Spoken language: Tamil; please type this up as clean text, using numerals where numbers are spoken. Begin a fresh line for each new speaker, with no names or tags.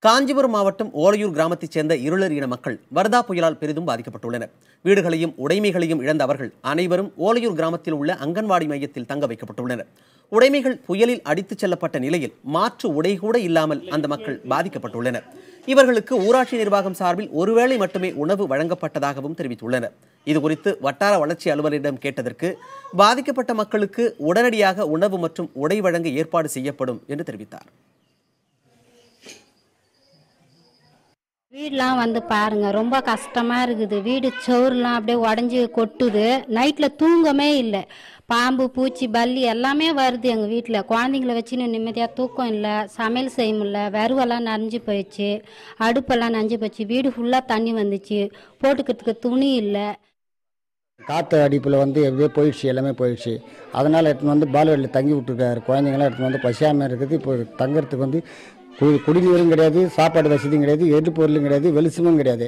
காஞ்சிபுரம் மாவட்டம் ஓலையூர் கிராமத்தைச் சேர்ந்த இருளர் இன மக்கள் வர்தா புயலால் பெரிதும் பாதிக்கப்பட்டுள்ளனர். வீடுகளையும் உடைமைகளையும் இழந்த அவர்கள் அனைவரும் ஓலையூர் கிராமத்தில் உள்ள அங்கன்வாடி மையத்தில் தங்க வைக்கப்பட்டுள்ளனர். உடைமைகள் புயலில் அடித்துச் செல்லப்பட்ட நிலையில் மாற்று உடை கூட இல்லாமல் அந்த மக்கள் பாதிக்கப்பட்டுள்ளனர். இவர்களுக்கு ஊராட்சி நிர்வாகம் சார்பில் ஒருவேளை மட்டுமே உணவு வழங்கப்பட்டதாகவும் தெரிவித்துள்ளனர். இதுகுறித்து வட்டார வளர்ச்சி அலுவலரிடம் கேட்டதற்கு பாதிக்கப்பட்ட மக்களுக்கு உடனடியாக உணவு மற்றும் உடை வழங்க ஏற்பாடு செய்யப்படும் என்று தெரிவித்தார்.
வீடெலாம் வந்து பாருங்க, ரொம்ப கஷ்டமா இருக்குது. வீடு சோறுலாம் அப்படியே உடஞ்சி கொட்டுது. நைட்டில் தூங்கமே இல்லை. பாம்பு பூச்சி பல்லி எல்லாமே வருது எங்கள் வீட்டில். குழந்தைங்கள வச்சுன்னு நிம்மதியாக தூக்கம் இல்லை. சமையல் செய்ய முடியல. வெறுவெல்லாம் நனைஞ்சு போயிடுச்சு. அடுப்பெல்லாம் நனைஞ்சு போச்சு. வீடு ஃபுல்லாக தண்ணி வந்துச்சு. போட்டுக்கிறதுக்கு துணி இல்லை.
காற்று அடிப்பில் வந்து எப்படியோ போயிடுச்சு, எல்லாமே போயிடுச்சு. அதனால் எடுத்துன்னு வந்து பால்வாடியில் தங்கி விட்டுருக்காரு. குழந்தைங்களாம் எடுத்துன்னு வந்து பசியாமல் இருக்குது. இப்போ தங்குறதுக்கு வந்து குடிநீரும் கிடையாது, சாப்பாடு வசதியும் கிடையாது, எடு பொருளும் கிடையாது, வெளிச்சமும் கிடையாது.